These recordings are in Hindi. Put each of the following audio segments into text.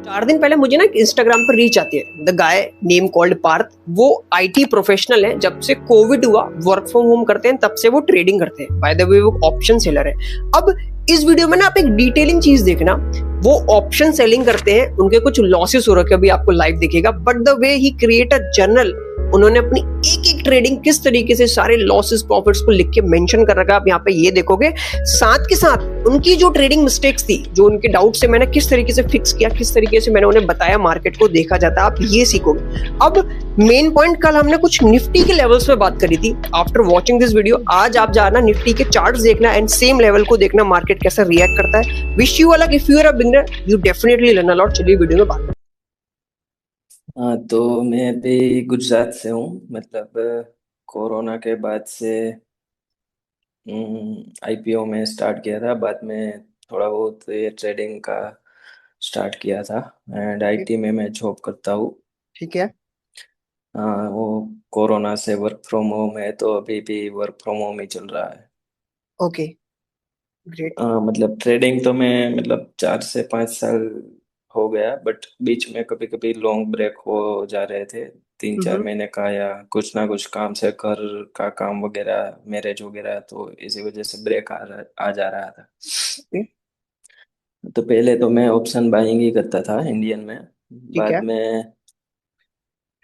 4 दिन पहले मुझे ना इंस्टाग्राम पर रीच आती है, the guy name called Parth. वो आईटी प्रोफेशनल है, जब से कोविड हुआ वर्क फ्रॉम होम करते हैं तब से वो ट्रेडिंग करते हैं। बाय द वे वो ऑप्शन सेलर है। अब इस वीडियो में ना आप एक डिटेलिंग चीज देखना, वो ऑप्शन सेलिंग करते हैं, उनके कुछ लॉसेस हो रखे, अभी आपको लाइव दिखेगा, but the way he create a journal. उन्होंने अपनी एक एक ट्रेडिंग किस तरीके से सारे लॉसेस प्रॉफिट्स को लिख के मेंशन कर रखा है, आप यहाँ पे ये देखोगे। साथ के साथ उनकी जो ट्रेडिंग मिस्टेक्स थी, जो उनके डाउट से मैंने किस तरीके से फिक्स किया, किस तरीके से मैंने उन्हें बताया मार्केट को देखा जाता है, आप ये सीखोगे। अब मेन पॉइंट, कल हमने कुछ निफ्टी के लेवल्स पे बात करी थी। आफ्टर वॉचिंग दिस वीडियो आज आप जाना निफ्टी के चार्ट्स देखना एंड सेम लेवल को देखना मार्केट कैसा रिएक्ट करता है। Wish you all, if you are a beginner you definitely learn a lot. चलिए वीडियो में बात। हाँ, तो मैं अभी गुजरात से हूँ। मतलब कोरोना के बाद से आईपीओ में स्टार्ट किया था, बाद में थोड़ा बहुत ये ट्रेडिंग का स्टार्ट किया था। एंड आईटी में मैं जॉब करता हूँ। ठीक है। हाँ, वो कोरोना से वर्क फ्रॉम होम है, तो अभी भी वर्क फ्रॉम होम ही चल रहा है। Okay, great. मतलब ट्रेडिंग तो मैं मतलब 4 से 5 साल हो गया, बट बीच में कभी कभी लॉन्ग ब्रेक हो जा रहे थे, 3 4 महीने का, या कुछ ना कुछ काम से, घर का काम वगैरह, मैरिज वगैरह, तो इसी वजह से ब्रेक आ जा रहा था। तो पहले तो मैं ऑप्शन बाइंग ही करता था इंडियन में। ठीक बाद है। में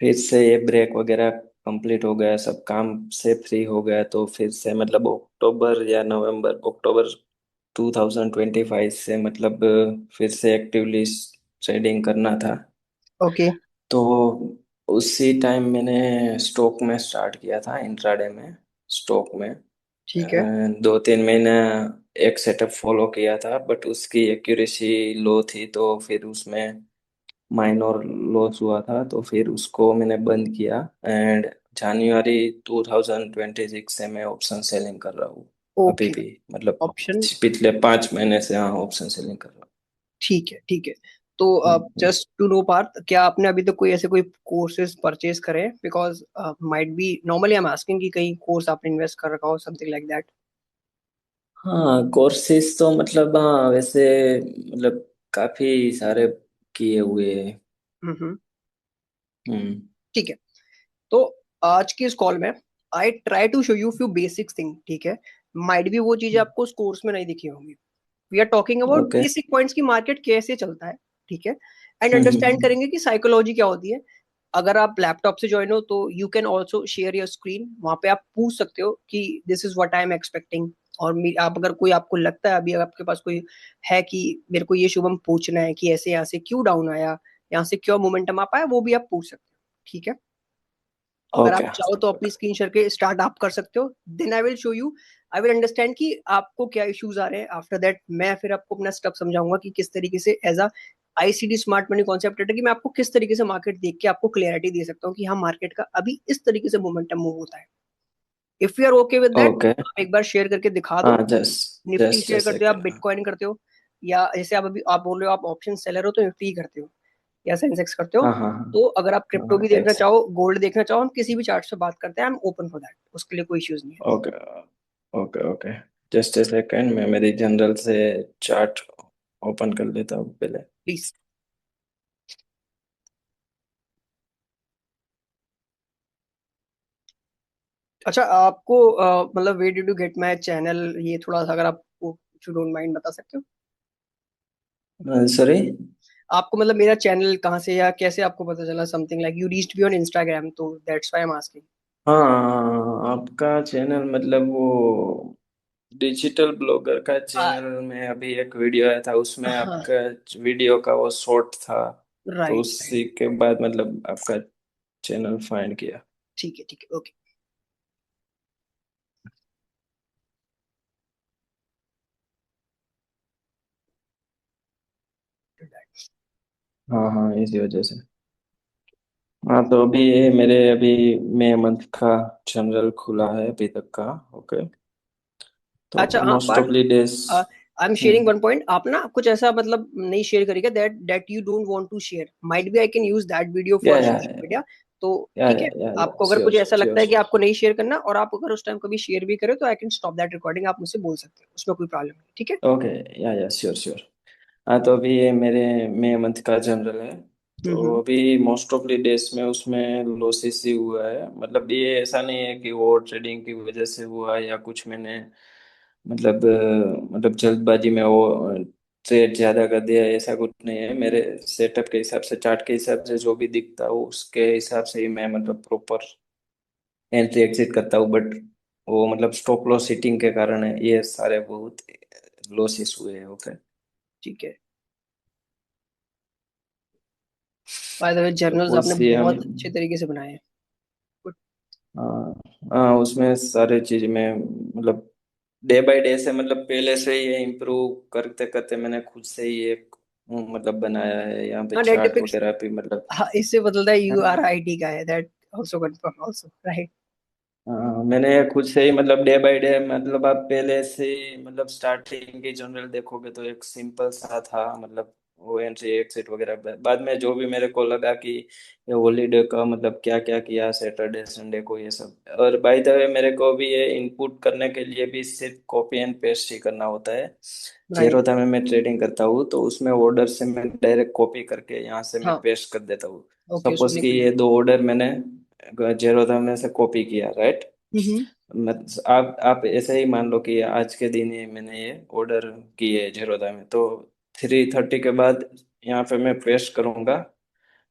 फिर से ये ब्रेक वगैरह कंप्लीट हो गया, सब काम से फ्री हो गया, तो फिर से मतलब अक्टूबर या नवंबर, अक्टूबर 2025 से मतलब फिर से एक्टिवली ट्रेडिंग करना था। ओके। तो उसी टाइम मैंने स्टॉक में स्टार्ट किया था, इंट्राडे में, स्टॉक में। ठीक है। 2 3 महीना एक सेटअप फॉलो किया था, बट उसकी एक्यूरेसी लो थी, तो फिर उसमें माइनर लॉस हुआ था, तो फिर उसको मैंने बंद किया। एंड जनवरी 2026 से मैं ऑप्शन सेलिंग कर रहा हूँ अभी ओके। भी। मतलब ऑप्शन। पिछले 5 महीने से हाँ ऑप्शन सेलिंग कर रहा ठीक है, ठीक है। तो हूँ। जस्ट टू नो पार्थ, क्या आपने अभी तक कोई ऐसे कोई कोर्सेज परचेज करे? Because might be normally I am asking कि कहीं कोर्स आपने इन्वेस्ट कर रखा हो, समथिंग लाइक दैट। हाँ, कोर्सेज तो मतलब हाँ वैसे मतलब काफी सारे किए हुए हैं। हम्म। हम्म। ठीक है। तो आज की इस कॉल में I try to show you few basic thing, ठीक है? माइट भी वो चीजें आपको उस कोर्स में नहीं दिखी होंगी। We are talking about okay. Basic points की मार्केट कैसे चलता है, ठीक है? एंड अंडरस्टैंड करेंगे कि साइकोलॉजी क्या होती है। अगर आप लैपटॉप से ज्वाइन हो तो you can also share your screen, वहां पे आप पूछ सकते हो कि this is what I am expecting. और आप अगर कोई आपको लगता है अभी अगर आपके पास कोई है कि मेरे को ये शुभम पूछना है कि ऐसे यहाँ से क्यों डाउन आया, यहाँ से क्यों मोमेंटम आ पाया, वो भी आप पूछ सकते हो, ठीक है? अगर आप ओके। चाहो तो अपनी स्क्रीन शेयर के स्टार्ट आप कर सकते हो। Then I will show you, I will understand कि आपको क्या इश्यूज आ रहे हैं। आफ्टर दैट मैं फिर आपको अपना स्टेप समझाऊंगा कि किस तरीके से as a ICD smart money concept कि मैं आपको किस तरीके से मार्केट देख के आपको क्लियरिटी दे सकता हूँ कि हाँ मार्केट का अभी इस तरीके से मोमेंटम मूव होता है। If you are okay with that, okay. आप एक बार शेयर करके दिखा दो। हाँ, just Nifty just a share करते हो, आप सेकेंड। बिटकॉइन करते हो, या जैसे आप अभी आप बोल रहे हो आप ऑप्शन सेलर हो तो निफ्टी करते हो या सेंसेक्स करते हो। हाँ हाँ तो अगर आप हाँ क्रिप्टो हाँ, भी एक देखना सेकेंड। चाहो, गोल्ड देखना चाहो, हम किसी भी चार्ट से बात करते हैं, I am open for that, उसके लिए कोई इश्यूज नहीं है। Okay. Okay okay. Just a second, मैं मेरी जनरल से चार्ट ओपन कर लेता हूँ पहले। प्लीज। अच्छा, आपको मतलब way did you get my channel, ये थोड़ा सा अगर आपको इफ यू डोंट माइंड बता सकते हो? सॉरी। आपको मतलब मेरा चैनल कहाँ से या कैसे आपको पता चला? Something like you reached me on Instagram, तो that's why I am asking. हाँ, आपका चैनल मतलब वो डिजिटल ब्लॉगर का चैनल में अभी एक वीडियो आया था, उसमें हाँ। आपका वीडियो का वो शॉर्ट था। तो राइट राइट। उसी के बाद मतलब आपका चैनल फाइंड किया। ठीक है, ठीक है, ओके। हाँ हाँ, इसी वजह से। हाँ, तो अभी ये मेरे अभी मई मंथ का जनरल खुला है अभी तक का। ओके। तो अच्छा हाँ, most part of the days. I am sharing one point, आप ना कुछ ऐसा मतलब नहीं शेयर करिएगा that that you don't want to share. Might be I can use that video या फॉर या सोशल मीडिया। तो या ठीक या है, या आपको अगर श्योर कुछ ऐसा श्योर लगता है कि श्योर। आपको नहीं शेयर करना और आप अगर उस टाइम कभी शेयर भी करें तो I can stop that recording, आप मुझसे बोल सकते हो, उसमें कोई प्रॉब्लम नहीं, ठीक है? ओके। या श्योर श्योर। हाँ, तो अभी ये मेरे मई मंथ का जनरल है। तो हम्म। अभी मोस्ट ऑफ द डेज में उसमें लॉसेस ही हुआ है। मतलब ये ऐसा नहीं है कि वो ट्रेडिंग की वजह से हुआ या कुछ मैंने मतलब जल्दबाजी में वो ट्रेड ज्यादा कर दिया, ऐसा कुछ नहीं है। मेरे सेटअप के हिसाब से, चार्ट के हिसाब से जो भी दिखता है उसके हिसाब से ही मैं मतलब प्रॉपर एंट्री एग्जिट करता हूँ। बट वो मतलब स्टॉप लॉस हिटिंग के कारण है ये सारे बहुत लॉसेस हुए हैं। ओके। ठीक है। बाय द वे तो जर्नल्स आपने उससे हम, बहुत अच्छे तरीके से बनाए हैं। Good. हाँ हाँ, उसमें सारे चीज में मतलब डे बाय डे से, मतलब पहले से ही ये इम्प्रूव करते करते मैंने खुद से ही एक मतलब बनाया है यहाँ पे हाँ, डेट चार्ट डिपिक्स। वगैरह भी मतलब। हाँ, इससे बदलता है यू आर हाँ आईटी का है, that also confirm also, right. हाँ, मैंने खुद से ही मतलब डे बाय डे, मतलब आप पहले से ही मतलब स्टार्टिंग की जनरल देखोगे तो एक सिंपल सा था। मतलब वो एंट्री एग्जिट वगैरह बाद में जो भी मेरे को लगा कि ये हॉलीडे का मतलब क्या क्या किया सैटरडे संडे को ये सब। और बाय द वे मेरे को भी ये इनपुट करने के लिए भी सिर्फ कॉपी एंड पेस्ट ही करना होता है। राइट। जेरोधा में मैं ट्रेडिंग करता हूँ तो उसमें ऑर्डर से मैं डायरेक्ट कॉपी करके यहाँ से मैं हाँ। पेस्ट कर देता हूँ। ओके, उसको सपोज कि लिख ये लिया। दो ऑर्डर मैंने जेरोधा में से कॉपी किया, राइट। हम्म। मत आप ऐसे ही मान लो कि आज के दिन ही मैंने ये ऑर्डर किए जेरोदा में, तो 3:30 के बाद यहाँ पे मैं पेस्ट करूंगा।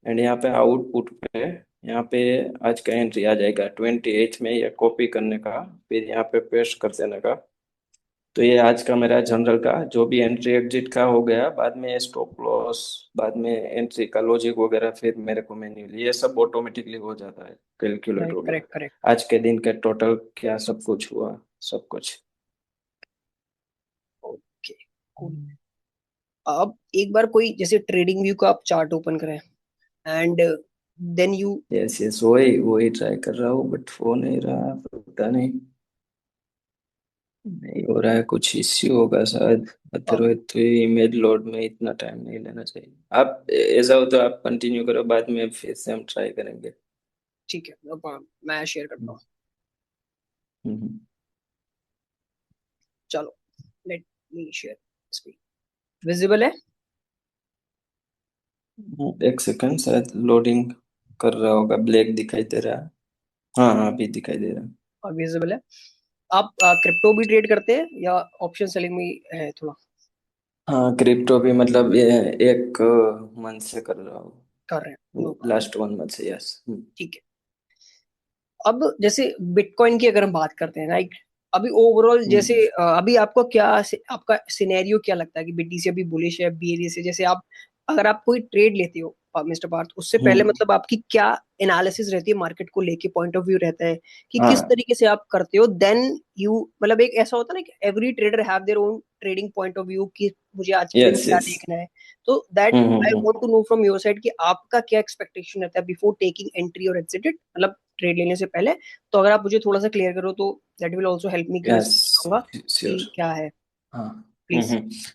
एंड यहाँ पे आउटपुट पे यहाँ पे आज का एंट्री आ जाएगा 28 में, ये कॉपी करने का, फिर यहाँ पे पेस्ट कर देने का। तो ये आज का मेरा जनरल का जो भी एंट्री एग्जिट का हो गया, बाद में स्टॉप लॉस, बाद में एंट्री का लॉजिक वगैरह फिर मेरे को मैन्युअली ये सब ऑटोमेटिकली हो जाता है, कैलकुलेट राइट, वगैरह। Correct correct. आज के दिन के टोटल क्या सब कुछ हुआ, सब कुछ। Okay, cool. अब एक बार कोई जैसे ट्रेडिंग व्यू का आप चार्ट ओपन करें and then you. Yes yes, वही वही ट्राई कर रहा हूँ बट हो नहीं रहा, पता नहीं। नहीं हो रहा है, कुछ इश्यू होगा शायद। अब अदरवाइज तो ये इमेज लोड में इतना टाइम नहीं लेना चाहिए। आप ऐसा हो तो आप कंटिन्यू करो, बाद में फिर से हम ट्राई करेंगे। ठीक है, अब मैं शेयर करता हूँ। हम्म। चलो, let me share screen. Visible है? एक सेकंड, शायद लोडिंग कर रहा होगा। ब्लैक दिखाई दे रहा है। हाँ हाँ, अभी दिखाई दे रहा है। और विजिबल है। आप क्रिप्टो भी ट्रेड करते हैं या ऑप्शन सेलिंग में ही है थोड़ा? हाँ, क्रिप्टो भी मतलब ये एक मंथ से कर रहा कर रहे हैं, नो हूँ, प्रॉब्लम। लास्ट 1 मंथ से, यस। ठीक है। अब जैसे बिटकॉइन की अगर हम बात करते हैं, राइट। अभी ओवरऑल जैसे हम्म अभी आपको क्या आपका सिनेरियो क्या लगता है कि बीटीसी अभी बुलिश है बेरिश है? जैसे आप अगर आप कोई ट्रेड लेते हो मिस्टर पार्थ, उससे पहले हम्म। मतलब आपकी क्या एनालिसिस रहती है मार्केट को लेके, पॉइंट ऑफ व्यू रहता है कि किस हाँ। तरीके से आप करते हो? देन यू मतलब एक ऐसा होता है ना कि every trader have their own trading point of view कि मुझे आज के दिन यस क्या यस। देखना है। तो that I hmm. Want to know from your side कि आपका क्या एक्सपेक्टेशन रहता है बिफोर टेकिंग एंट्री और एग्जिट, मतलब ट्रेड लेने से पहले। तो अगर आप मुझे थोड़ा सा क्लियर करो तो that will also help me कि मैं यस, समझ पाऊंगा श्योर। कि क्या है। हाँ। प्लीज।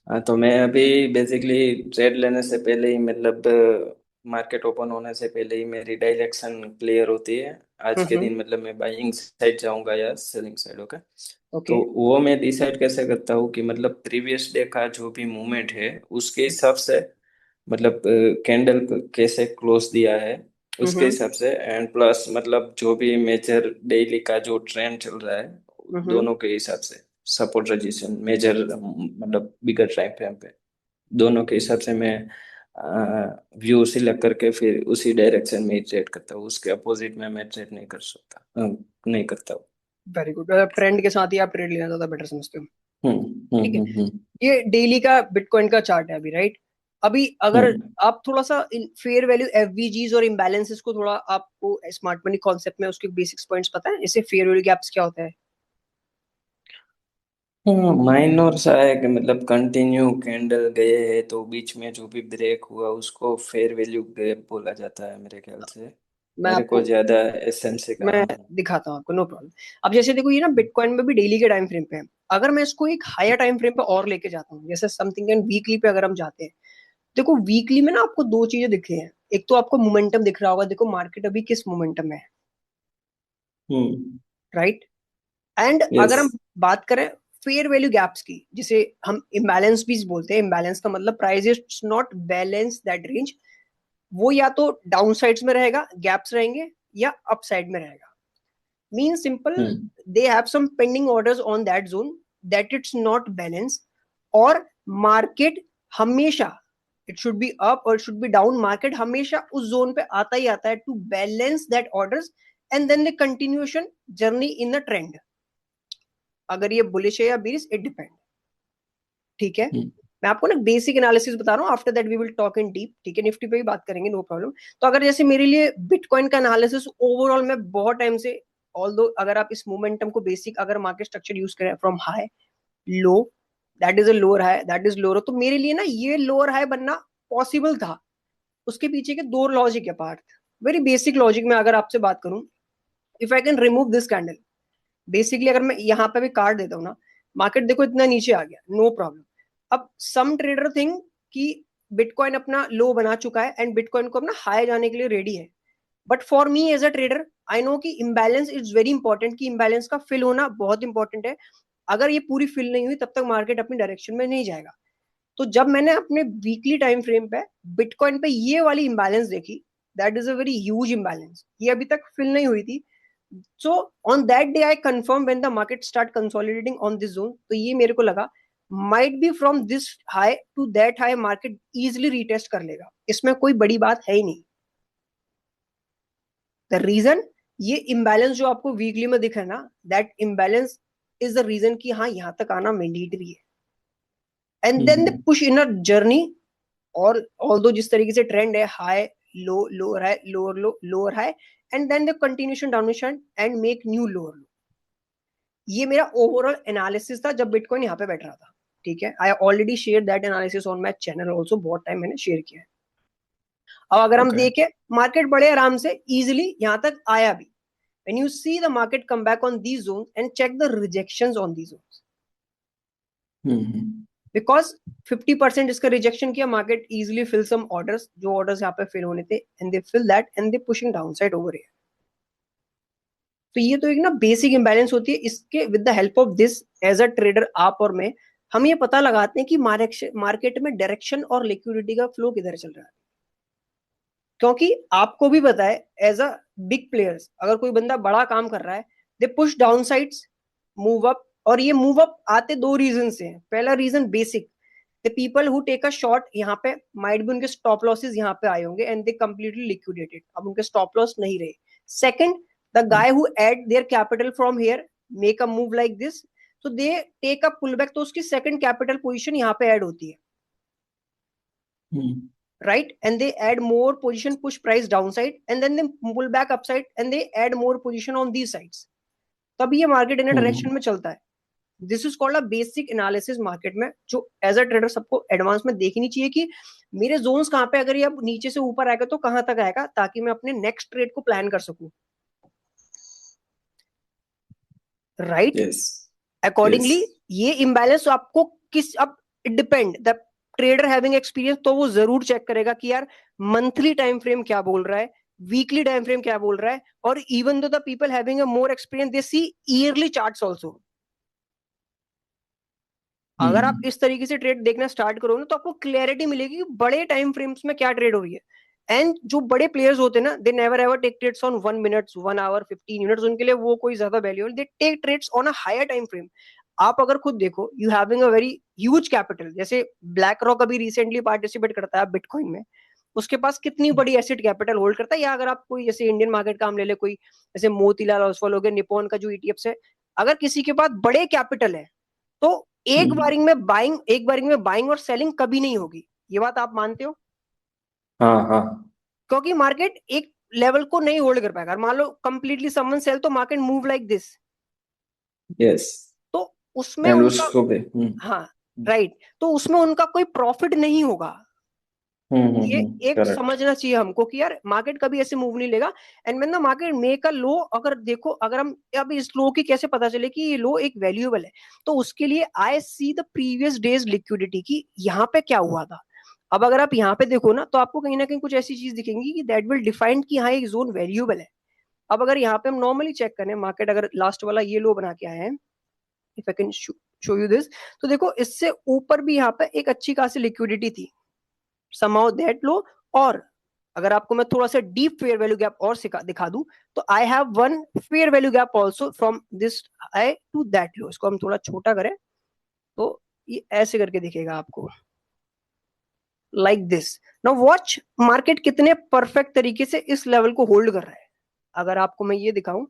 हाँ, तो मैं अभी बेसिकली ट्रेड लेने से पहले ही मतलब मार्केट ओपन होने से पहले ही मेरी डायरेक्शन क्लियर होती है। आज के हम्म। दिन मतलब मैं बाइंग साइड जाऊंगा या सेलिंग साइड, ओके। ओके। तो वो मैं डिसाइड कैसे करता हूँ कि मतलब प्रीवियस डे का जो भी मूवमेंट है उसके हिसाब से, मतलब कैंडल कैसे क्लोज दिया है उसके हम्म। हिसाब से, एंड प्लस मतलब जो भी मेजर डेली का जो ट्रेंड चल रहा है हम्म। दोनों के हिसाब से, सपोर्ट रजिस्टेंस मेजर मतलब बिगर टाइम फ्रेम पे, दोनों के हिसाब से मैं व्यू सिलेक्ट करके फिर उसी डायरेक्शन में ही ट्रेड करता हूँ। उसके अपोजिट में मैं ट्रेड नहीं कर सकता, नहीं करता हूँ। Very good. ट्रेंड के साथ ही आप ट्रेड लेना ज्यादा बेटर समझते हो? ठीक है। हम्म। ये डेली का बिटकॉइन का चार्ट है अभी, राइट। अभी अगर हम्म। आप थोड़ा सा फेयर वैल्यू एफवीजीज और इम्बैलेंसेस को थोड़ा आपको स्मार्ट मनी कॉन्सेप्ट में उसके बेसिक्स पॉइंट्स पता है? इससे फेयर वैल्यू गैप्स क्या होता है? माइनर सा है कि मतलब कंटिन्यू कैंडल गए हैं तो बीच में जो भी ब्रेक हुआ उसको फेयर वैल्यू गैप बोला जाता है मेरे ख्याल से। मैं मेरे को आपको ज्यादा एसएमसी का, मैं हाँ। दिखाता हूँ आपको, नो प्रॉब्लम। अब जैसे देखो, ये ना बिटकॉइन में भी डेली के टाइम फ्रेम पे है। अगर मैं इसको एक हायर टाइम फ्रेम पे और लेके जाता हूँ, जैसे समथिंग एंड वीकली पे अगर हम जाते हैं, देखो वीकली में ना आपको दो चीजें दिख रही हैं। एक तो आपको मोमेंटम दिख रहा होगा, देखो मार्केट अभी किस मोमेंटम में है, हम्म। राइट। And yes. अगर हम बात करें फेयर वैल्यू गैप्स की, जिसे हम इम्बैलेंस भी बोलते हैं। इम्बैलेंस का मतलब price is not balance that range, वो या तो डाउन साइड्स में रहेगा, गैप्स रहेंगे, या अप साइड में रहेगा। Mean simple, hmm they have some pending orders on that zone, that it's not balance. और मार्केट हमेशा, इट शुड बी अप और it should be down, market हमेशा उस जोन पे आता ही आता है to balance that orders and then the continuation journey in the trend. अगर ये बुलिश है या बीरिश, इट डिपेंड। ठीक है, हम्म मैं आपको ना बेसिक एनालिसिस बता रहा हूँ, after that we will talk in deep. ठीक है, निफ्टी पे भी बात करेंगे, नो प्रॉब्लम। तो अगर जैसे मेरे लिए बिटकॉइन का एनालिसिस ओवरऑल, मैं बहुत टाइम से, ऑल्दो अगर आप इस मोमेंटम को बेसिक अगर मार्केट स्ट्रक्चर यूज करें from high low, that is a lower high, that is lower, तो मेरे लिए ना ये लोअर हाई बनना पॉसिबल था। उसके पीछे के दो लॉजिक है पार्ट, वेरी बेसिक लॉजिक में अगर आपसे बात करूं, if I can remove this candle, basically अगर मैं यहाँ पे भी काट देता हूँ ना, मार्केट देखो इतना नीचे आ गया, नो प्रॉब्लम। अब सम ट्रेडर थिंक कि बिटकॉइन अपना लो बना चुका है एंड बिटकॉइन को अपना हाई जाने के लिए रेडी है। But for me as a trader, I know कि इम्बैलेंस इज वेरी इंपॉर्टेंट, कि इम्बैलेंस का फिल होना बहुत इंपॉर्टेंट है। अगर ये पूरी फिल नहीं हुई, तब तक मार्केट अपनी डायरेक्शन में नहीं जाएगा। तो जब मैंने अपने वीकली टाइम फ्रेम पे बिटकॉइन पे ये वाली इम्बैलेंस देखी, that is a very huge imbalance, ये अभी तक फिल नहीं हुई थी। So on that day I confirm when the market start consolidating on this zone, तो ये मेरे को लगा might be from this high to that high market easily retest कर लेगा, इसमें कोई बड़ी बात है ही नहीं। द रीजन, ये इम्बैलेंस जो आपको वीकली में दिख रहा है ना, that imbalance is the reason कि हाँ यहाँ तक आना मैंडेटरी है, and then the hmm push in a journey. और ऑल्दो जिस तरीके से ट्रेंड है, high low, lower high, lower low, lower high, and then the continuation downward and make new lower low. ये मेरा ओवरऑल एनालिसिस था जब बिटकॉइन यहाँ पे बैठ रहा था। ठीक है, I already share that analysis on my channel also, बहुत टाइम मैंने शेयर किया है। अब अगर हम ओके देखें, मार्केट बड़े आराम से इजिली यहाँ तक आया भी। when you see the market come back on these zones and check the rejections on these zones, hmm because 50% इसका रिजेक्शन किया, market easily fill some orders, जो ऑर्डर्स यहाँ पे फिल होने थे, and they fill that and they pushing down side over here. तो ये तो एक ना बेसिक इंबैलेंस होती है, इसके with the help of this, as a trader आप और मैं, हम ये पता लगाते हैं कि मार्केट में डायरेक्शन और लिक्विडिटी का फ्लो किधर चल रहा है। क्योंकि आपको भी पता है एज अ बिग प्लेयर्स, अगर कोई बंदा बड़ा काम कर रहा है, they push down sides, move up. और ये मूव अप आते दो रीजन से हैं। पहला reason basic, the people who take a shot यहाँ पे, माइट भी उनके स्टॉप लॉसेस यहाँ पे आए होंगे एंड दे कंप्लीटली लिक्विडेटेड, अब उनके स्टॉप लॉस नहीं रहे। Second, the guy who add their capital from here, make a move like this, तो they take a pull back, तो उसकी सेकंड कैपिटल पोजीशन यहाँ पे ऐड होती है, हम्म right? And they add more position, push price downside, and then they pull back upside and they add more position on these sides. तब ये मार्केट इन हम्म डायरेक्शन में चलता है। This is called a basic analysis market में, जो एज अ ट्रेडर सबको एडवांस में देखनी चाहिए कि मेरे जोन्स कहाँ पे, अगर ये अब नीचे से ऊपर आएगा तो कहां तक आएगा, ताकि मैं अपने नेक्स्ट ट्रेड को प्लान कर सकूं, राइट? यस यस अकॉर्डिंगली ये इम्बैलेंस आपको किस, अब it depend, the trader having experience तो वो जरूर चेक करेगा कि यार मंथली टाइम फ्रेम क्या बोल रहा है, वीकली टाइम फ्रेम क्या बोल रहा है, और even though the people having a more experience they see yearly charts also. अगर आप हम्म इस तरीके से ट्रेड देखना स्टार्ट करोगे ना, तो आपको क्लैरिटी मिलेगी कि बड़े टाइम फ्रेम्स में क्या ट्रेड हो रही है। एंड जो बड़े प्लेयर्स होते हैं ना, they never ever take trades on 1 minutes, 1 hour, 15 minutes, उनके लिए वो कोई ज्यादा value, they take trades on a higher time frame. आप अगर खुद देखो, you having a very huge capital, जैसे ब्लैक रॉक अभी रिसेंटली पार्टिसिपेट करता है बिटकॉइन में, उसके पास कितनी बड़ी एसेट कैपिटल होल्ड करता है। या अगर आप कोई जैसे इंडियन मार्केट का हम ले ले, कोई जैसे मोतीलाल ओसवाल हो गया, निप्पॉन का जो ईटीएफ है, अगर किसी के पास बड़े कैपिटल है, तो हम्म एक बारिंग में बाइंग और सेलिंग कभी नहीं होगी। ये बात आप मानते हो? हाँ हाँ क्योंकि मार्केट एक लेवल को नहीं होल्ड कर पाएगा। मान लो कंप्लीटली समवन सेल, तो market move like this, yes तो उसमें एंड उनका, उसको भी हाँ, राइट, तो उसमें उनका कोई प्रॉफिट नहीं होगा। ये एक करेक्ट समझना चाहिए हमको कि यार मार्केट कभी ऐसे मूव नहीं लेगा। And when the market make a low, अगर देखो, अगर हम अब इस लो की कैसे पता चले कि ये लो एक वैल्यूएबल है, तो उसके लिए I see the previous days liquidity की यहाँ पे क्या हुआ था। अब अगर आप यहाँ पे देखो ना, तो आपको कहीं ना कहीं कुछ ऐसी चीज दिखेंगी कि दैट विल डिफाइन कि हाँ एक जोन वैल्यूएबल है। अब अगर यहाँ पे हम नॉर्मली चेक करें, मार्केट अगर लास्ट वाला ये लो बना के आए हैं, if I can show you this, तो देखो इससे ऊपर भी यहाँ पे एक अच्छी खासी लिक्विडिटी थी, somehow दैट लो। और अगर आपको मैं थोड़ा सा डीप फेयर वैल्यू गैप और दिखा दूं, तो I have one fair value gap also from this high to that low. इसको हम थोड़ा छोटा करें तो ये ऐसे करके दिखेगा आपको, like this. Now watch market कितने परफेक्ट तरीके से इस लेवल को होल्ड कर रहा है। अगर आपको मैं ये दिखाऊं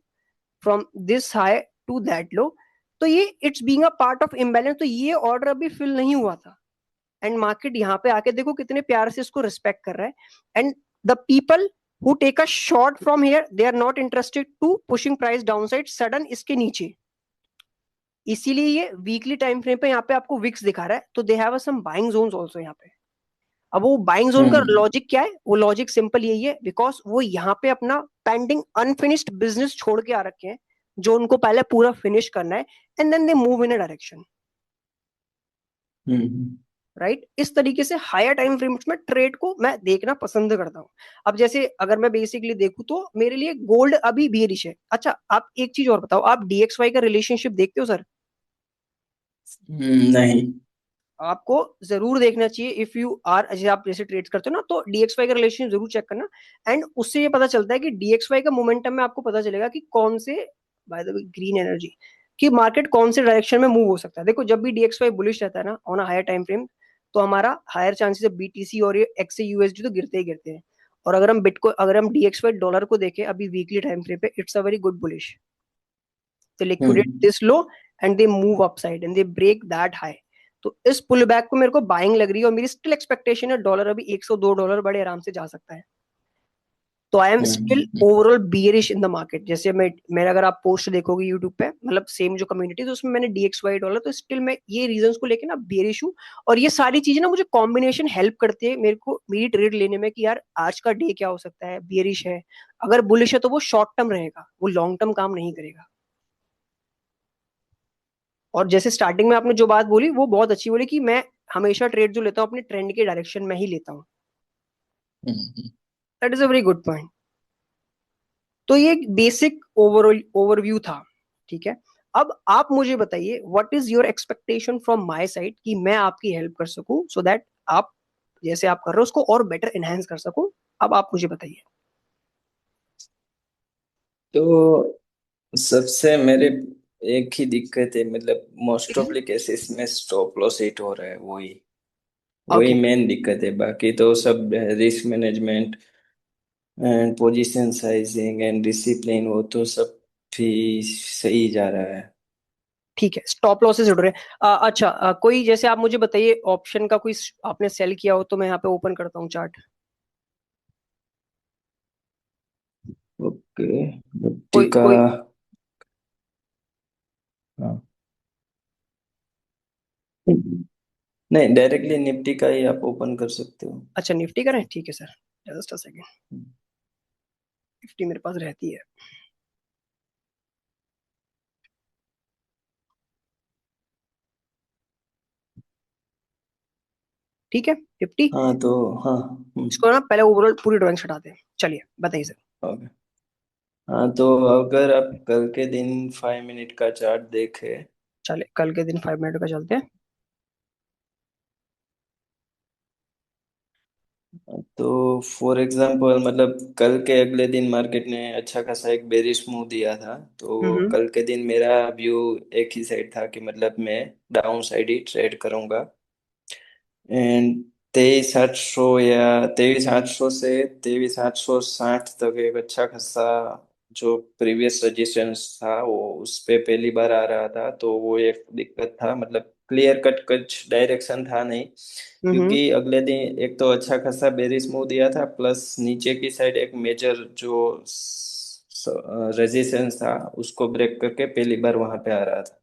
from this high to that low, तो ये it's being a part of imbalance, तो ये ऑर्डर अभी फिल नहीं हुआ था। एंड मार्केट यहाँ पे आके देखो कितने प्यार से इसको रिस्पेक्ट कर रहा है। And the people who take a short from here, they are not interested to pushing price downside sudden इसके नीचे। इसीलिए ये वीकली टाइम फ्रेम पे यहाँ पे आपको विक्स दिखा रहा है, तो they have some buying zones also यहाँ पे। अब वो बाइंग जोन का हम्म लॉजिक क्या है, वो लॉजिक सिंपल यही है, बिकॉज वो यहाँ पे अपना पेंडिंग अनफिनिश्ड बिजनेस छोड़ के आ रखे हैं, जो उनको पहले पूरा फिनिश करना है, and then they move in a direction. Hmm right, इस तरीके से हायर टाइम फ्रेम्स में ट्रेड को मैं देखना पसंद करता हूँ। अब जैसे अगर मैं बेसिकली देखूँ तो मेरे लिए गोल्ड अभी बियरिश है। अच्छा, आप एक चीज और बताओ, आप डीएक्सवाई का रिलेशनशिप देखते हो सर? नहीं। आपको जरूर देखना चाहिए, इफ यू आर, जैसे आप जैसे ट्रेड करते हो ना, तो डीएक्सवाई का रिलेशन जरूर चेक करना। एंड उससे ये पता चलता है कि डीएक्सवाई का मोमेंटम में आपको पता चलेगा कि कौन से, by the way green energy, कि मार्केट कौन से डायरेक्शन में मूव हो सकता है। देखो जब भी डीएक्सवाई बुलिश रहता है ना on a higher time frame, तो हमारा हायर चांसेस है बीटीसी और ये एक्सए यूएसडी तो गिरते ही गिरते हैं। और अगर हम डीएक्सवाई डॉलर को देखें अभी वीकली टाइम फ्रेम पे, it's a very good bullish. they liquidate hmm this low and they move upside and they break that high। तो इस पुल बैक को मेरे को बाइंग लग रही है, और मेरी स्टिल एक्सपेक्टेशन है डॉलर अभी $102 बड़े आराम से जा सकता है। तो I am still hmm overall bearish in the market. जैसे मैं मेरा अगर आप पोस्ट देखोगे यूट्यूब पे, मतलब सेम जो कम्युनिटी, तो उसमें मैंने डीएक्सवाई डॉलर, तो स्टिल मैं ये रीजंस को लेके ना बियरिश हूँ। और ये सारी चीजें ना मुझे कॉम्बिनेशन हेल्प करती है मेरे को मेरी ट्रेड लेने में, कि यार आज का डे क्या हो सकता है, बियरिश है, अगर बुलिश है तो वो शॉर्ट टर्म रहेगा, वो लॉन्ग टर्म काम नहीं करेगा। और जैसे स्टार्टिंग में आपने जो बात बोली वो बहुत अच्छी बोली, कि मैं हमेशा ट्रेड जो लेता हूँ अपने ट्रेंड के डायरेक्शन में ही लेता हूँ। Hmm. That is a very good point. तो ये एक बेसिक ओवरऑल ओवरव्यू था, ठीक है। अब आप मुझे बताइए what is your expectation from my side, कि मैं आपकी हेल्प कर सकूं, सो दैट आप जैसे आप कर रहे हो उसको और बेटर एनहांस कर सकूं। अब आप मुझे बताइए। तो सबसे मेरे एक ही दिक्कत है, मतलब मोस्ट प्लीज। ऑफली केसेस में स्टॉप लॉस हिट हो रहा है, वही वही ओके। मेन दिक्कत है। बाकी तो सब risk management and position sizing and discipline, वो तो सब भी सही जा रहा है। ठीक है, स्टॉप लॉसेस उड़ रहे हैं। अच्छा, कोई जैसे आप मुझे बताइए ऑप्शन का कोई आपने सेल किया हो, तो मैं यहाँ पे ओपन करता हूँ चार्ट। ओके, निफ्टी कोई का। कोई हाँ, नहीं, डायरेक्टली निफ्टी का ही आप ओपन कर सकते हो। अच्छा, निफ्टी करें, ठीक है sir, just a second. Nifty मेरे पास रहती है, ठीक है निफ्टी। हाँ तो, हाँ। इसको ना पहले ओवरऑल पूरी ड्राइंग हटाते हैं, चलिए बताइए सर। ओके। हाँ तो अगर आप कल के दिन 5 मिनट का चार्ट देखें, चलिए कल के दिन 5 मिनट का चलते हैं। तो फॉर एग्जांपल मतलब कल के अगले दिन मार्केट ने अच्छा खासा एक बेरिश मूव दिया था, तो हम्म। कल के दिन मेरा व्यू एक ही साइड था कि मतलब मैं डाउन साइड ही ट्रेड करूंगा। एंड 23,800 या 23,800 से 23,860 तक एक अच्छा खासा जो प्रीवियस रजिस्टेंस था, वो उस पे पहली बार आ रहा था, तो वो एक दिक्कत था। मतलब क्लियर कट कुछ डायरेक्शन था नहीं, हम्म। क्योंकि अगले दिन एक तो अच्छा खासा बेरिश मूव दिया था, प्लस नीचे की साइड एक मेजर जो रेजिस्टेंस था उसको ब्रेक करके पहली बार वहां पे आ रहा था।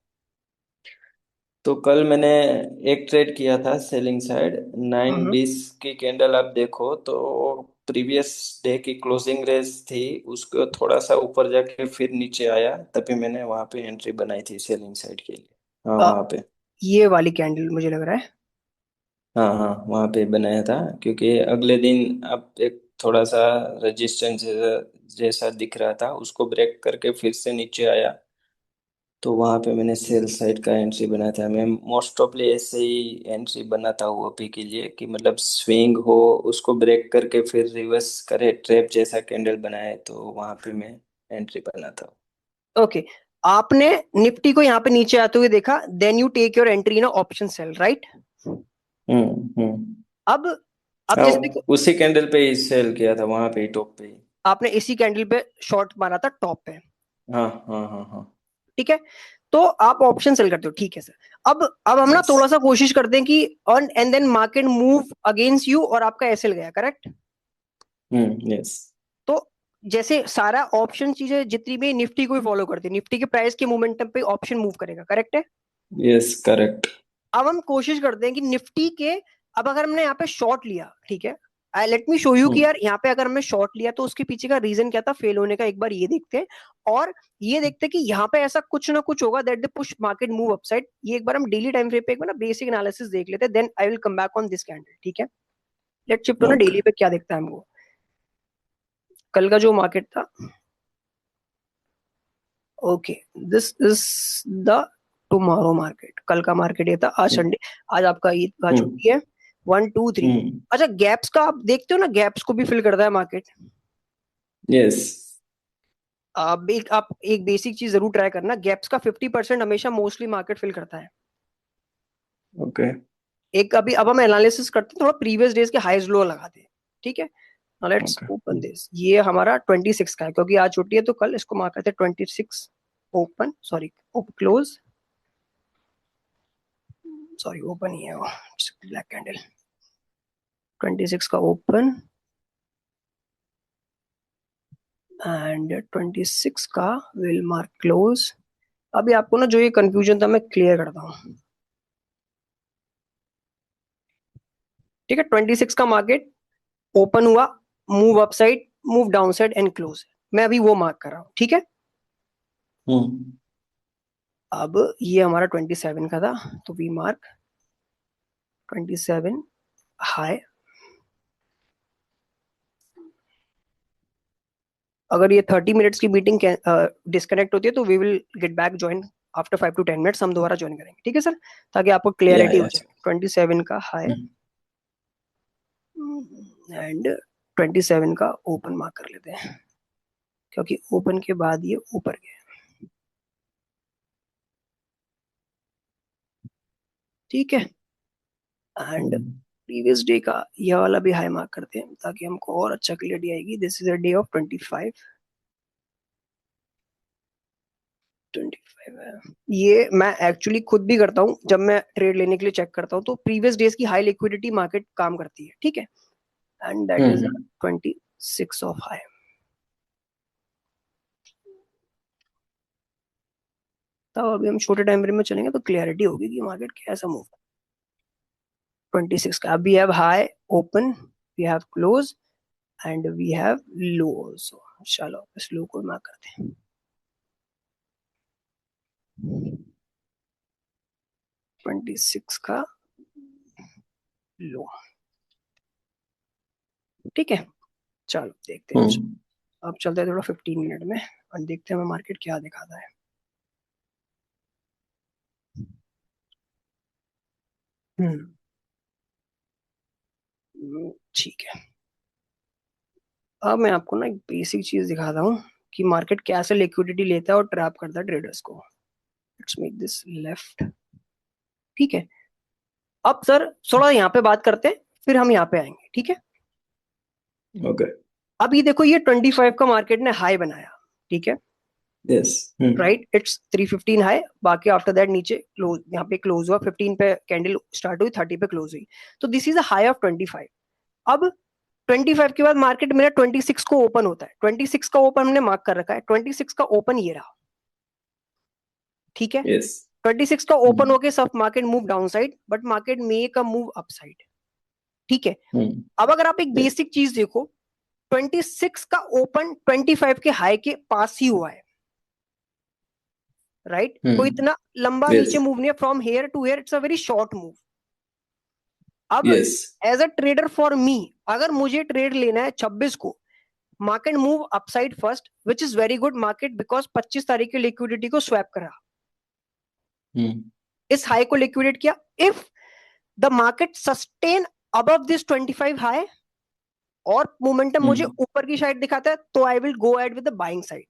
तो कल मैंने एक ट्रेड किया था सेलिंग साइड, नाइन हम्म। बीस की कैंडल आप देखो तो प्रीवियस डे की क्लोजिंग रेंज थी, उसको थोड़ा सा ऊपर जाके फिर नीचे आया, तभी मैंने वहां पे एंट्री बनाई थी सेलिंग साइड के लिए। हाँ अ, वहां पे। ये वाली कैंडल मुझे लग रहा है। हाँ हाँ, वहां पे बनाया था, क्योंकि अगले दिन अब एक थोड़ा सा रजिस्टेंस जैसा दिख रहा था, उसको ब्रेक करके फिर से नीचे आया। तो वहां पे मैंने सेल साइड का एंट्री बनाया था। मैं मोस्ट ऑफली ऐसे ही एंट्री बनाता हूँ ओपी के लिए कि मतलब स्विंग हो, उसको ब्रेक करके फिर रिवर्स करे, ट्रैप जैसा कैंडल बनाए, तो वहां पे मैं एंट्री बनाता हूँ। ओके, आपने निफ्टी को यहाँ पे नीचे आते हुए देखा, then you take your entry in option sell, right? Hmm. अब अब हाँ, जैसे देखो, उसी कैंडल पे ही सेल किया था, वहां पे ही, टॉप पे ही। आपने इसी कैंडल पे शॉर्ट मारा था टॉप पे, हाँ हाँ हाँ हाँ। ठीक है? तो आप ऑप्शन सेल करते हो, ठीक है सर। अब हम ना यस। थोड़ा सा कोशिश करते हैं कि earn and then market move against you और आपका एसएल गया, करेक्ट? यस। तो जैसे सारा ऑप्शन चीजें जितनी भी निफ्टी को ही फॉलो करती है, निफ्टी के प्राइस के मोमेंटम पे ऑप्शन मूव करेगा, करेक्ट है? Yes, correct. अब हम कोशिश करते हैं कि निफ्टी के, अब अगर हमने यहाँ पे शॉर्ट लिया, ठीक है, लेट मी शो यू कि हम्म। यार यहाँ पे अगर हमने शॉर्ट लिया तो उसके पीछे का रीजन क्या था फेल होने का, एक बार ये देखते हैं। और ये देखते हैं कि यहाँ पे ऐसा कुछ ना कुछ होगा that the push market move upside. ये एक बार हम डेली टाइम फ्रेम पे एक बार ना बेसिक एनालिसिस देख लेते हैं, then I will come back on this candle, ठीक है? लेट शिफ्ट ना ओके। डेली पे क्या देखता है हमको, कल का जो मार्केट था। Okay, this is the tomorrow market, कल का मार्केट ये था, आज संडे, आज आपका ईद का हम्म छुट्टी है। 1 2 3। हम्म। अच्छा, गैप्स का आप देखते हो ना, गैप्स को भी फिल करता है मार्केट। यस। आप एक बेसिक चीज जरूर ट्राई करना, गैप्स का 50% हमेशा मोस्टली मार्केट फिल करता है। ओके। एक अभी अब हम एनालिसिस करते हैं, थोड़ा प्रीवियस डेज के हाईज लो लगाते हैं, ठीक है? Let's okay. ओपन दिस, ये हमारा 26 का है क्योंकि आज छुट्टी है, तो कल इसको मार्क करते हैं 26 open, sorry close, sorry open ही है वो, ब्लैक कैंडल। 26 का ओपन एंड 26 का विल मार्क क्लोज। अभी आपको ना जो ये कंफ्यूजन था मैं क्लियर करता हूँ, ठीक है? 26 का मार्केट ओपन हुआ, move upside, move down side and close, मैं अभी वो मार्क कर रहा हूँ, ठीक है? हम्म अब ये हमारा 27 का था, तो वी मार्क 27 हाई। अगर ये 30 मिनट्स की मीटिंग डिस्कनेक्ट होती है तो we will get back join after 5 to 10 minutes, हम दोबारा ज्वाइन करेंगे, ठीक है सर? ताकि आपको क्लियरिटी हो या जाए। 27 का हाई एंड 27 का ओपन मार्क कर लेते हैं, क्योंकि ओपन के बाद ये ऊपर गया, ठीक है? एंड प्रीवियस डे का यह वाला भी हाई मार्क करते हैं ताकि हमको और अच्छा क्लियरिटी आएगी। This is a day of 25 है। ये मैं एक्चुअली खुद भी करता हूँ, जब मैं ट्रेड लेने के लिए चेक करता हूँ तो प्रीवियस डेज की हाई लिक्विडिटी मार्केट काम करती है, ठीक है? And that is hmm 26 of high. तब अभी हम छोटे टाइम फ्रेम में चलेंगे तो क्लियरिटी होगी कि मार्केट कैसा मूव। 26 का we have high open, we have close and we have low also. चलो इस लो को मार्क करते हैं, 26 का लो, ठीक है? चलो देखते हैं। हम्म अब चलते हैं थोड़ा 15 मिनट में और देखते हैं हमें मार्केट क्या दिखाता है। ठीक है, अब मैं आपको ना एक बेसिक चीज दिखाता हूँ कि मार्केट कैसे लिक्विडिटी लेता है और ट्रैप करता है ट्रेडर्स को। लेट्स मेक दिस लेफ्ट, ठीक है? अब सर थोड़ा यहाँ पे बात करते हैं, फिर हम यहाँ पे आएंगे, ठीक है? ओके। अब ये देखो, ये 25 का मार्केट ने हाई बनाया, ठीक है? यस। राइट, इट्स 315 हाई, बाकी आफ्टर दैट नीचे क्लोज, यहाँ पे क्लोज हुआ 15 पे, कैंडल स्टार्ट हुई 30 पे क्लोज हुई, तो this is a high of 25। अब 25 के बाद मार्केट मेरा 26 को ओपन होता है, 26 का ओपन हमने मार्क कर रखा है, 26 का ओपन ये रहा, ठीक है? यस। 26 का ओपन होके सब market move down side, but market make a move up side, ठीक है? अब अगर आप एक यस। बेसिक चीज देखो, 26 का ओपन 25 के हाई के पास ही हुआ है, राइट? कोई इतना लंबा यस। नीचे मूव नहीं है, from here to here it's a very short move. अब yes. As a trader for me, अगर मुझे ट्रेड लेना है 26 को, market move upside first, which is very good market, because 25 तारीख की लिक्विडिटी को स्वैप करा, हम्म इस हाई को लिक्विडेट किया. If the market sustain above this 25 high और मोमेंटम मुझे हम्म ऊपर की साइड दिखाता है, तो I will go ahead with the buying side.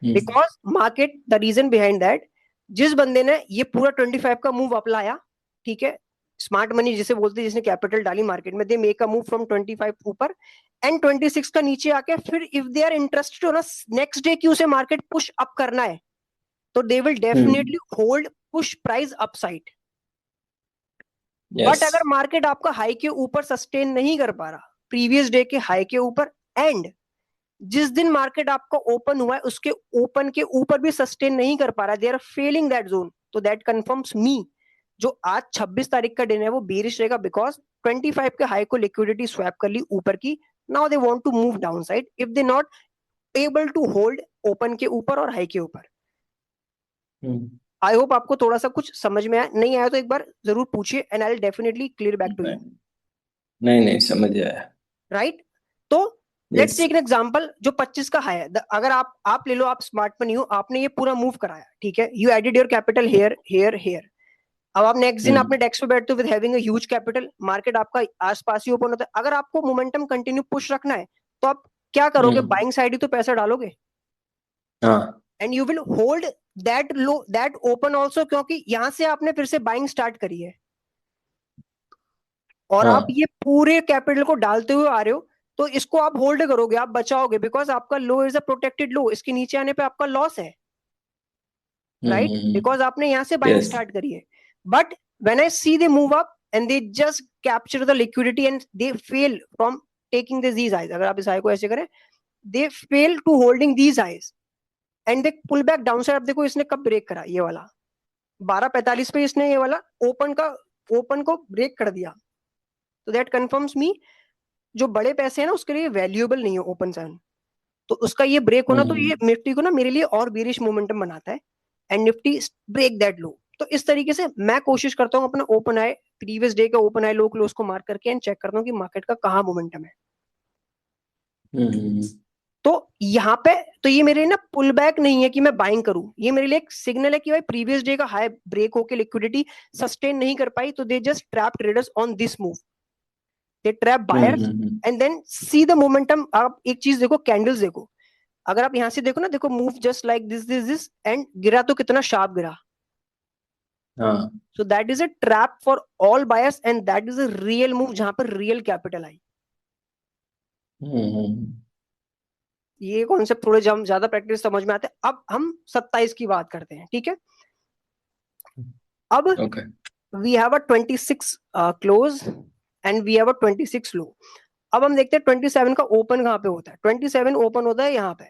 Hmm because market, the reason behind that, जिस बंदे ने ये पूरा 25 का मूव अपलाया, ठीक है, स्मार्ट मनी जिसे बोलते हैं, जिसने कैपिटल डाली मार्केट में, they make a move from 25 ऊपर एंड 26 का नीचे आके, फिर इफ दे आर इंटरेस्टेड हो ना नेक्स्ट डे की उसे मार्केट पुश अप करना है, तो they will definitely hold push price upside. But yes अगर मार्केट आपका हाई के ऊपर सस्टेन नहीं कर पा रहा, प्रीवियस डे के हाई के ऊपर, एंड जिस दिन मार्केट आपका ओपन हुआ है उसके ओपन के ऊपर भी सस्टेन नहीं कर पा रहा, they are failing that zone, तो दैट कंफर्म्स मी जो आज 26 तारीख का दिन है वो बेरिश रहेगा. बिकॉज 25 के हाई को लिक्विडिटी स्वैप कर ली ऊपर की. Now they want to move down side if they not able to hold open के ऊपर और हाई के ऊपर. हम्म आई होप आपको थोड़ा सा कुछ समझ में आया. नहीं आया तो एक बार जरूर पूछिए and I will definitely clear back to you. नहीं नहीं नहीं, समझ आया. राइट. तो let's yes. Take an example जो 25 का हाई है. अगर आप ले लो, आप स्मार्ट मनी हो, आपने ये पूरा मूव कराया, ठीक है, you added your capital here here here. अब आप नेक्स्ट दिन अपने हम्म डेस्क पे बैठते हो with having a huge capital, market आपका आसपास ही ओपन होता है. अगर आपको मोमेंटम कंटिन्यू पुश रखना है, तो आप क्या करोगे, हम्म बाइंग साइड ही तो पैसा डालोगे हाँ. And you will hold that low that open also, क्योंकि यहां से आपने फिर से बाइंग स्टार्ट करी है और आप हाँ. ये पूरे कैपिटल को डालते हुए आ रहे हो, तो इसको आप होल्ड करोगे, आप बचाओगे, बिकॉज आपका लो इज अ प्रोटेक्टेड लो. इसके नीचे आने पे आपका लॉस है, राइट, बिकॉज आपने यहां से बाइंग यस. स्टार्ट करी है. But when I see they move up and they just capture the liquidity and they fail from taking these highs, अगर आप इस आई को ऐसे करें, they fail to holding these highs and they pull back down side. अब देखो इसने कब ब्रेक करा, ये वाला 12:45 पे इसने ये वाला ओपन को ब्रेक कर दिया. तो दैट कंफर्म्स मी जो बड़े पैसे हैं ना उसके लिए वैल्यूएबल नहीं है ओपन चैनल. तो उसका ये ब्रेक होना, तो ये निफ्टी को ना मेरे लिए और बेरिश मोमेंटम बनाता है and Nifty break that low. तो इस तरीके से मैं कोशिश करता हूँ अपना ओपन आए, प्रीवियस डे का ओपन आए लो क्लोज को मार्क करके एंड चेक करता हूँ कि मार्केट का कहाँ मोमेंटम है. हम्म तो यहाँ पे, तो ये मेरे लिए ना पुल बैक नहीं है कि मैं बाइंग करूं, ये मेरे लिए एक सिग्नल है कि भाई प्रीवियस डे का हाई ब्रेक होके लिक्विडिटी सस्टेन नहीं कर पाई, तो they just trap traders on this move, they trap buyers and then see the momentum. आप एक चीज देखो, कैंडल्स देखो, अगर आप यहां से देखो ना, देखो move just like this and गिरा तो कितना शार्प गिरा. हाँ. So that is a trap for all buyers and that is a real move जहां पर रियल कैपिटल आई. हम्म ये कॉन्सेप्ट थोड़े जब ज्यादा प्रैक्टिस समझ में आते हैं. अब हम 27 की बात करते हैं, ठीक है. अब okay. We have a 26 close and we have a 26 low. अब हम देखते हैं 27 का ओपन कहाँ पे होता है. 27 ओपन होता है यहाँ पे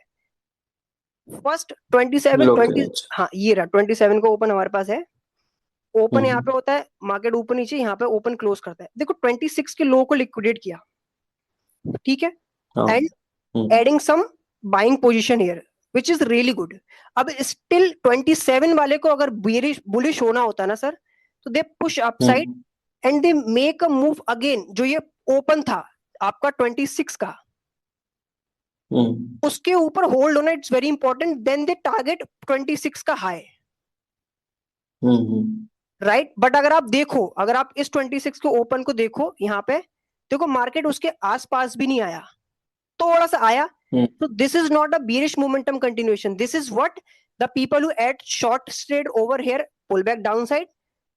फर्स्ट 27 लो के 20, नीचे. हाँ ये रहा 27 का ओपन हमारे पास है. ओपन यहाँ पे हम्म होता है, मार्केट ऊपर नीचे, यहाँ पे ओपन क्लोज करता है. देखो 26 के लो को लिक्विडेट किया, ठीक है, हाँ. And adding some buying position here which is really good. अब स्टिल 27 वाले को अगर बुलिश होना होता ना सर, तो they push upside hmm and they make a move again. जो ये ओपन था आपका 26 का, हम्म उसके ऊपर होल्ड होना it's very important, then they target 26 का हाई, हम्म राइट. बट अगर आप देखो, अगर आप इस 26 के ओपन को देखो यहाँ पे, देखो मार्केट उसके आसपास भी नहीं आया, थोड़ा सा आया. हम्म So this is not a bearish momentum continuation. This is what the people who add short trade over here pull back downside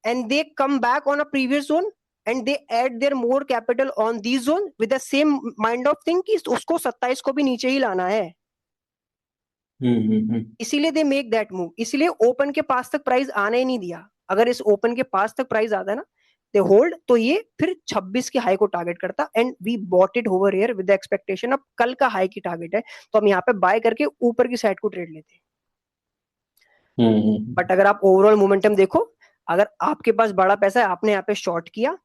and they come back on a previous zone and they add their more capital on these zone with the same mind of thing कि उसको 27 को भी नीचे ही लाना है. इसीलिए दे मेक दैट मूव, इसीलिए ओपन के पास तक प्राइस आने ही नहीं दिया. अगर इस ओपन के पास तक प्राइस आता है ना, दे होल्ड, तो ये फिर 26 के हाई को टारगेट करता and we bought it over here with the expectation अब कल का हाई की टारगेट है, तो हम यहाँ पे बाय करके ऊपर की साइड को ट्रेड लेते हैं. बट अगर आप ओवरऑल मोमेंटम देखो, अगर आपके पास बड़ा पैसा है, आपने यहाँ पे शॉर्ट किया,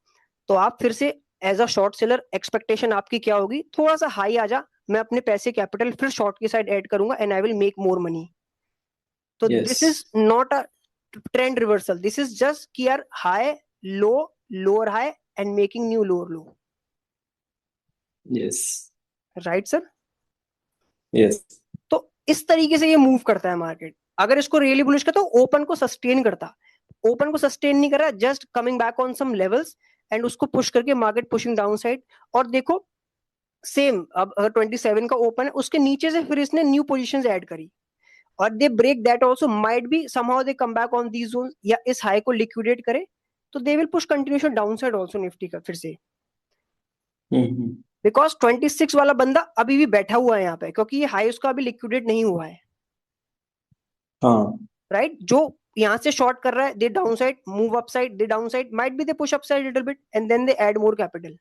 तो आप फिर से as a short seller expectation आपकी क्या होगी, थोड़ा सा हाई आ जा, मैं अपने पैसे कैपिटल फिर शॉर्ट की साइड ऐड करूंगा and I will make more money. तो yes. This is not a trend reversal, this is just कि यार high low, lower high and making new lower low. Yes. Right sir. Yes. तो इस तरीके से ये मूव करता है मार्केट. अगर इसको रियली बुलिश करता तो ओपन को सस्टेन करता, ओपन को सस्टेन नहीं कर रहा, just coming back on some levels and उसको पुश करके मार्केट पुशिंग डाउन साइड। और देखो सेम, अब अगर 27 का ओपन है उसके नीचे से फिर इसने न्यू पोजीशंस ऐड करी और they break that also, might be somehow they come back on these zones या इस हाई को लिक्विडेट करे, तो they will push continuation down side also Nifty का फिर से। हम्म। बिकॉज 26 वाला बंदा अभी भी बैठा हुआ है यहाँ पे, क्योंकि ये हाई उसका अभी लिक्विडेट नहीं हुआ है, हाँ। राइट। जो यहाँ से शॉर्ट कर रहा है, they down side move up side, they down side might be they push up side little bit and then they add more capital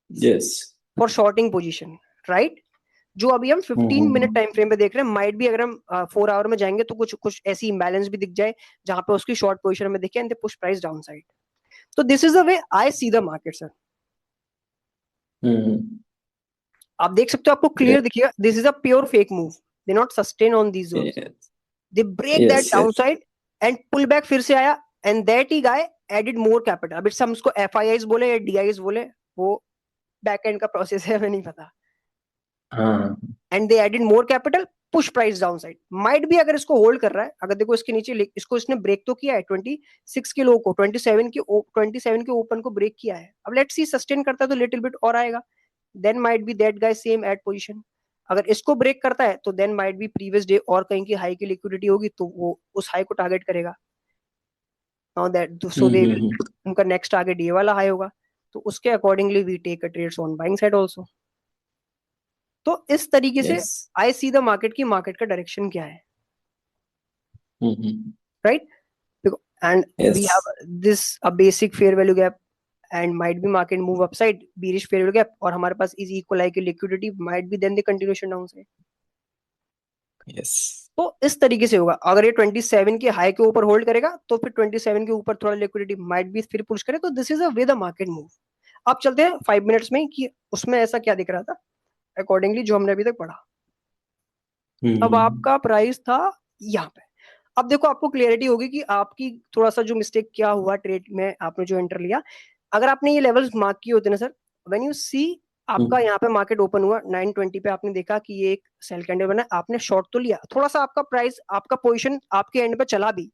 yes. For shorting position, right. जो अभी हम 15 मिनट टाइम फ्रेम पे देख रहे हैं, माइट भी अगर हम 4 आवर में जाएंगे तो कुछ कुछ ऐसी इंबैलेंस भी दिख जाए जहां पे उसकी शॉर्ट पोजीशन में दिखे and they push price down side. तो this is the way I see the market sir. Hmm. आप देख सकते हो, आपको क्लियर दिखेगा, this is a pure fake move, they not sustain on these zones, they break that yes down yes. Side and pull back फिर से आया एंड दैट ही गाय एडेड मोर कैपिटल। अब इट्स हम उसको एफ आई आईज बोले या डी आईज बोले, वो बैक एंड का प्रोसेस है, हमें नहीं पता। हाँ। And they added more capital, push price down side. Might भी अगर इसको होल्ड कर रहा है, अगर देखो इसके नीचे इसको इसने ब्रेक तो किया है 26 के लो को, 27 के ओपन को ब्रेक किया है। अब लेट्स सी सस्टेन करता है तो लिटिल बिट और आएगा, then might be that guy same at position. अगर इसको ब्रेक करता है तो then might be previous day और कहीं की हाई की लिक्विडिटी होगी तो वो उस हाई को टारगेट करेगा। Now that so they hmm. उनका नेक्स्ट टारगेट ये वाला हाई होगा, तो उसके accordingly we take a trades on buying side also. तो इस तरीके से yes. I see the market की, मार्केट का डायरेक्शन क्या है, hmm. Right. And we yes. have this a basic fair value gap and might be market move upside, bearish fair value gap, और हमारे पास is equal like liquidity, might be then the continuation downside। Yes. तो इस तरीके से होगा, अगर ये 27 के हाई के ऊपर होल्ड करेगा तो फिर 27 के ऊपर थोड़ा लिक्विडिटी माइट भी फिर पुश करे, तो this is a way the market move. अब चलते हैं 5 मिनट्स में कि उसमें ऐसा क्या दिख रहा था अकॉर्डिंगली जो हमने अभी तक पढ़ा। अब हम्म। आपका प्राइस था यहाँ पे। अब देखो आपको क्लियरिटी होगी कि आपकी थोड़ा सा जो मिस्टेक क्या हुआ ट्रेड में, आपने जो एंटर लिया, अगर आपने ये लेवल्स मार्क किए होते ना सर, व्हेन यू सी आपका यहाँ पे मार्केट ओपन हुआ 920 पे, आपने देखा कि ये एक सेल कैंडल बना, आपने शॉर्ट तो लिया, थोड़ा सा आपका प्राइस आपका पोजीशन आपके एंड पे चला भी,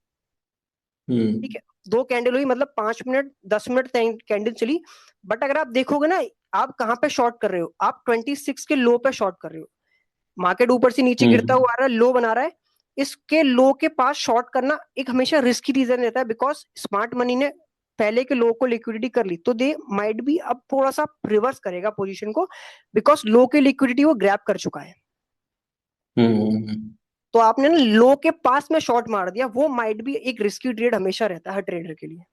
ठीक है, 2 कैंडल हुई मतलब 5 मिनट 10 मिनट कैंडल चली। बट अगर आप देखोगे ना, आप कहाँ पे शॉर्ट कर रहे हो, आप 26 के लो पे शॉर्ट कर रहे हो। मार्केट ऊपर से नीचे गिरता हुआ आ रहा है, लो बना रहा है, इसके लो के पास शॉर्ट करना एक हमेशा रिस्की रीजन रहता है, बिकॉज स्मार्ट मनी ने पहले के लो को लिक्विडिटी कर ली, तो दे माइट भी अब थोड़ा सा रिवर्स करेगा पोजीशन को, बिकॉज लो की लिक्विडिटी वो ग्रैब कर चुका है। हम्म। तो आपने ना लो के पास में शॉर्ट मार दिया, वो माइट भी एक रिस्की ट्रेड हमेशा रहता है हर ट्रेडर के लिए,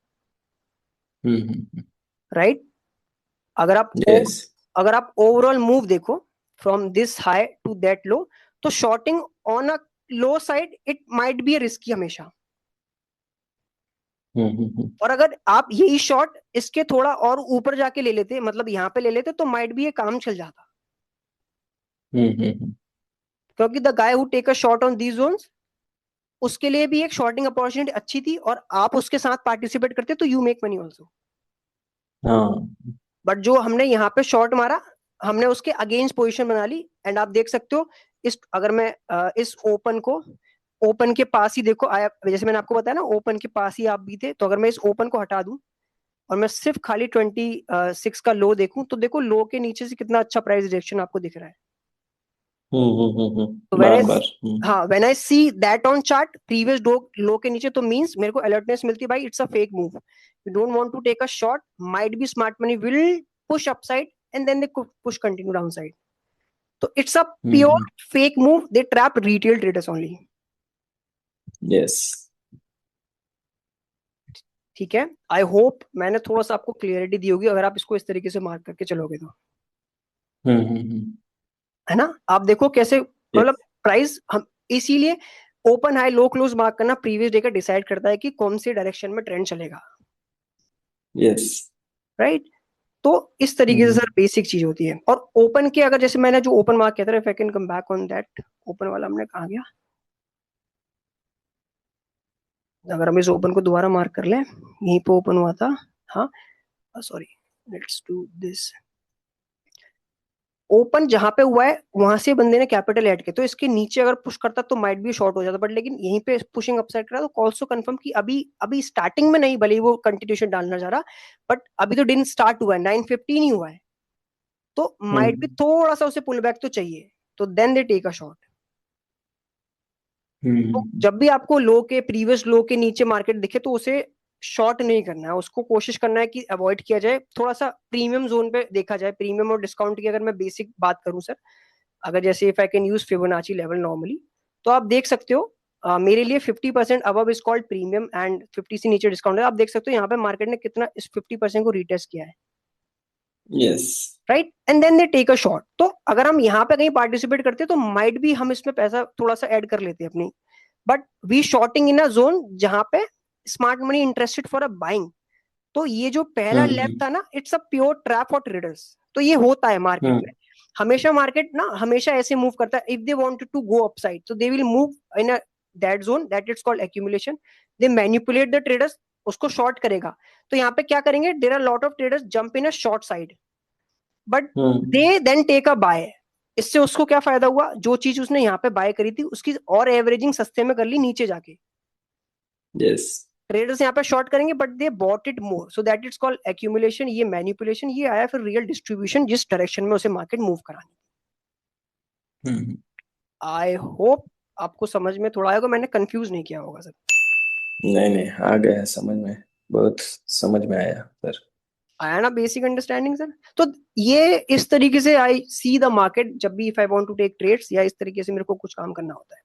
राइट। अगर आप यस। अगर आप ओवरऑल मूव देखो from this high to that low, तो shorting on a low side it might be risky हमेशा। और अगर आप यही शॉट इसके थोड़ा और ऊपर जाके ले लेते, मतलब यहाँ पे ले लेते, तो माइट भी ये काम चल जाता, क्योंकि the guy who take a shot on these zones, उसके लिए भी एक शॉर्टिंग अपॉर्चुनिटी अच्छी थी और आप उसके साथ पार्टिसिपेट करते तो यू मेक मनी ऑल्सो। हाँ। बट जो हमने यहाँ पे शॉर्ट मारा, हमने उसके अगेंस्ट पोजीशन बना ली, एंड आप देख सकते हो इस, अगर मैं इस ओपन को, ओपन के पास ही देखो आया, जैसे मैंने आपको बताया ना ओपन के पास ही आप भी थे, तो अगर मैं इस ओपन को हटा दूं और मैं सिर्फ खाली 26 का लो देखूं, तो देखो लो के नीचे से कितना अच्छा प्राइस रिएक्शन आपको दिख रहा है। तो बार बार। हाँ when I see that on chart previous लो के नीचे, तो मींस मेरे को अलर्टनेस मिलती है भाई it's a fake move, you don't want to take a shot, might be smart money will push upside and then they push continue down side. तो it's a pure fake move, they trap retail traders only. Yes. ठीक है, आई होप मैंने थोड़ा सा आपको क्लियरिटी दी होगी अगर आप इसको इस तरीके से मार्क करके चलोगे तो, है ना। आप देखो कैसे, मतलब प्राइस हम इसीलिए open high low close mark करना प्रीवियस डे का डिसाइड करता है कि कौन सी डायरेक्शन में ट्रेंड चलेगा, यस। राइट। तो इस तरीके से सर बेसिक चीज होती है। और ओपन के अगर जैसे मैंने जो ओपन मार्क किया था, if I can come back on that, open वाला हमने कहा गया, अगर हम इस ओपन को दोबारा मार्क कर लें, यहीं पे ओपन हुआ था, हाँ sorry, let's do this. Open जहां पे हुआ है वहां से बंदे ने कैपिटल ऐड किया, तो इसके नीचे अगर पुश करता तो माइट भी शॉर्ट हो जाता, बट लेकिन यहीं पे पुशिंग अपसाइड करा तो कॉल सो कंफर्म कि अभी अभी स्टार्टिंग में नहीं, भले ही वो कंटिन्यूशन डालना चाह रहा, बट अभी तो दिन स्टार्ट हुआ है, 9:15 ही हुआ है, तो माइट भी हम्म थोड़ा सा उसे पुल बैक तो चाहिए, तो then they take a shot. तो हम्म जब भी आपको लो के प्रीवियस लो के नीचे मार्केट दिखे तो उसे शॉर्ट नहीं करना है, उसको कोशिश करना है कि अवॉइड किया जाए, थोड़ा सा प्रीमियम जोन पे देखा जाए। प्रीमियम और डिस्काउंट की अगर मैं बेसिक बात करूं सर, अगर जैसे if I can use Fibonacci level normally, तो आप देख सकते हो मेरे लिए 50% above is called premium and 50 से नीचे डिस्काउंट है। आप देख सकते हो यहाँ पे मार्केट ने कितना इस 50% को रिटेस्ट किया है, yes right, and then they take a shot. तो अगर हम यहाँ पे कहीं पार्टिसिपेट करते हैं तो माइट भी हम इसमें पैसा थोड़ा सा ऐड कर लेते हैं अपनी, but we shorting in a zone जहां पे smart money interested for a buying. तो ये जो पहला लेफ्ट हम्म था ना, it's a pure trap for traders. तो ये होता है मार्केट में, हम्म हमेशा मार्केट ना हमेशा ऐसे मूव करता है, if they wanted to go upside तो they will move in a that zone, that it's called accumulation. They manipulate the traders, उसको शॉर्ट करेगा। तो यहाँ पे क्या करेंगे, there are lot of traders jump in a short side, but hmm they then take a buy. इससे उसको क्या फायदा हुआ, जो चीज उसने यहाँ पे बाय करी थी उसकी और एवरेजिंग सस्ते में कर ली नीचे जाके, यस ट्रेडर्स यहाँ पे शॉर्ट करेंगे but they bought it more, so that it's called accumulation. ये मैनिपुलेशन, ये आया फिर रियल डिस्ट्रीब्यूशन जिस डायरेक्शन में उसे मार्केट मूव करानी। हम्म आई होप आपको समझ में थोड़ा आएगा, मैंने कंफ्यूज नहीं किया होगा सर। नहीं नहीं, आ गया है समझ में, बहुत समझ में आया सर। आया ना बेसिक अंडरस्टैंडिंग सर? तो ये इस तरीके से आई सी द मार्केट जब भी if I want to take trades, या इस तरीके से मेरे को कुछ काम करना होता है।